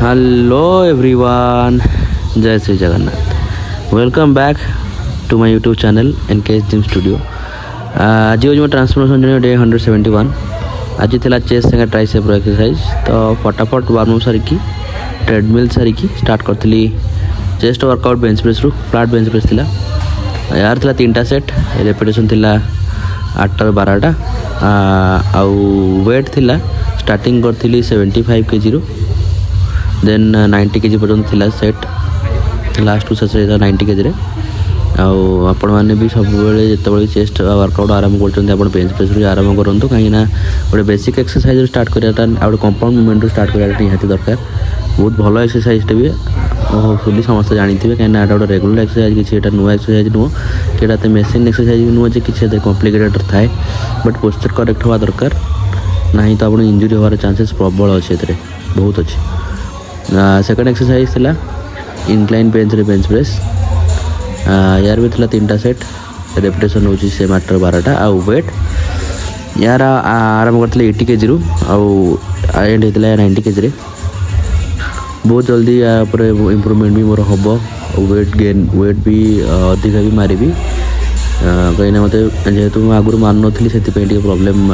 Hello everyone, जय Shri Jagannath. Welcome back to my YouTube channel NKS gym studio. आज हूँ transformation journey day 171। आज थी चेस्ट संगे ट्राइसेप एक्सरसाइज। तो फटाफट वार्म अप सारिकी ट्रेडमिल सारिकी स्टार्ट करी चेस्ट वर्कआउट बेंच प्रेस रु फ्लैट बेंच प्रेस थिला। यार थिला 3टा सेट, रेपिटेशन थिला 8 ରୁ 12टा। आउ वेट थिला स्टार्टिंग करथिली 75 kg रु देन 90 kg पर्यंत थिला सेट। लास्ट टू शेष 90 kg रे। आपण मैंने भी सब जो चेस्ट वर्कआउट आरंभ कर बेंच प्रेस आरंभ करूँ कहीं गोटे बेसिक एक्सरसाइज स्टार्ट कराटा गोटे कंपाउंड मूवमेंट स्टार्ट कराटा निहाती दरकार। बहुत भल एक्सरसाइज भी होपफुली समस्त जानी थे कहीं गोटे रेगुलर एक्सरसाइज किसी नुआ एक्सरसाइज नुह कि मेसीन एक्सरसाइज भी नुह कि कॉम्प्लिकेटेड थाए बट पोस्चर करेक्ट हवा दरकार ना तो आप इंजुरी होवार चांसेस प्रबल अच्छे बहुत अच्छे। सेकंड एक्सरसाइज थिला इंक्लाइन बेंच रे बेंच प्रेस। यार भी थिला 3टा सेट, रेपिटेशन होची सेम 8 ରୁ 12टा। आउ वेट यार आरंभ करथिले 80 kg रु आउ एंड हेतिला 90 kg रे। बहुत जल्दी या पर इम्प्रूवमेंट भी मोर हम। वेट गेन वेट भी अधिक भी मारिबी कहीं मत जेहेतु आगुरी मार नी से प्रोब्लेम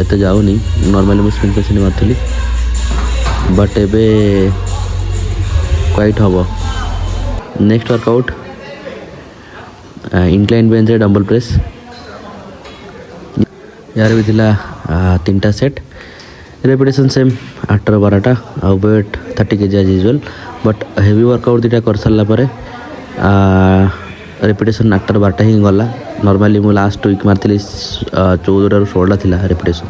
एत जाऊनी। नॉर्मली मुझे स्पिन पेस मार्ली बट एबे क्वाइट हम। नेक्स्ट वर्कआउट इंक्लाइन बेंच रे डंबल प्रेस। यार भी थिला 3टा सेट, रेपिटेशन सेम 8 ରୁ 12टा। आउ weight 30 kg as usual but heavy workout 2टा कर सारा पर रेपिटेशन 8 ରୁ 12टा ही गला। नॉर्मली मु लास्ट वीक मार्ली 14 ରୁ 16टा थिला रेपिटेशन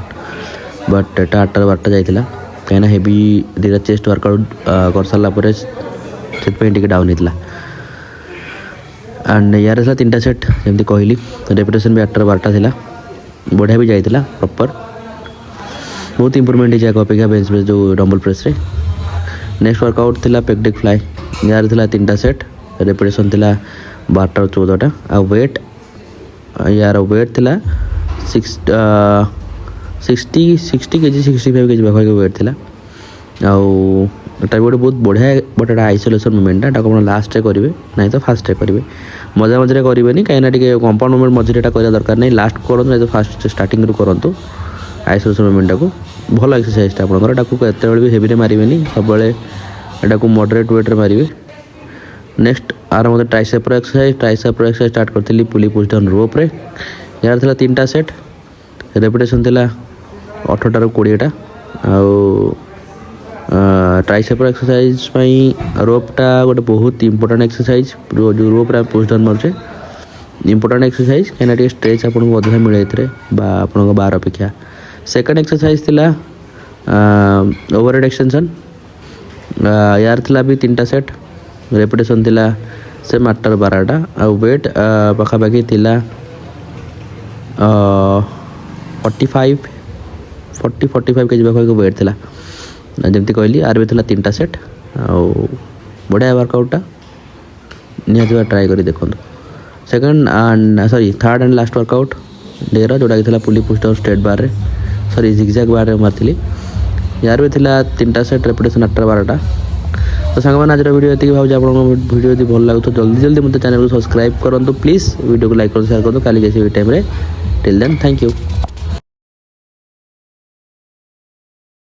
बट एटा 8 ରୁ 12टा जाइथिला कहीं हेवी 2टा चेस्ट वर्कआउट कर सारा पर से डाउन होता। एंड यार 3टा सेट जमी कहली रेपिटेशन भी 8 ରୁ 12टा थिला बढ़िया भी जाइथिला प्रॉपर। बहुत इंप्रूवमेंट हो अपेक्षा बेंच प्रेस जो डंबल प्रेस रे। नेक्स्ट वर्कआउट थिला पेक डेक फ्लाई। यार थिला 3टा सेट, रेपिटेशन थिला 12 ରୁ 14टा। आ वेट यार वेट थिला 60 kg 65 kg पाखा वेट थिला। आउ एटा गोटे बहुत बढ़िया बट एटा आइसोलेशन मूवमेंट एटा आप लास्ट करेंगे ना तो फास्ट करेंगे। मजा मझे करेंगे कहीं कंपाउंड मूवमेंट मझे करने दरकार नहीं। लास्ट करूँ ना तो फास्ट स्टार्टिंग रू करूँ आइसोलेशन मूवमेंट को। भल एक्सरसाइज आपंकर भी हेवी मारे सब एटा मॉडरेट वेट मारे। नेक्स्ट आरंभ tricep exercise. Tricep exercise start करी पुली पुश डाउन रोप रे। यार थिला 3टा सेट, रेपिटेशन थिला 18 ରୁ 20टा। आउ ट्राइसेप एक्सरसाइज रोपटा गोटे बहुत इंपोर्टेंट एक्सरसाइज जो रोप पुश डाउन मारे इंपोर्टेंट एक्सरसाइज कहीं स्ट्रेच आपको अधिक मिले आप बार अपेक्षा। सेकंड एक्सरसाइज थिला ओवरहेड एक्सटेंशन। यार थिला भी 3टा सेट, रेपिटेशन थिला सेम 8 ରୁ 12टा। आउ वेट पाखापाखि थिला 40-45 kg पाखा वेट थिला जमती कहली। आर भी थिला 3टा सेट आउ बढ़िया वर्कआउटा निहाती ट्राए करी देखो। Second and sorry third and last workout der जोटा कि पुली पुश डाउन स्ट्रेट बार रे सॉरी जिगजैग बार रे मारती। यार भी थिला 3टा सेट, रेपिटेशन 8 ରୁ 12टा। तो सांग मैंने आज वीडियो ये भाव आप वीडियो यदि भल लगे तो जल्दी जल्दी मत चैनल को सब्सक्राइब करूँ प्लीज। वीडियो को लाइक करूँ शेयर करूँ। काली जैसे time till then thank you.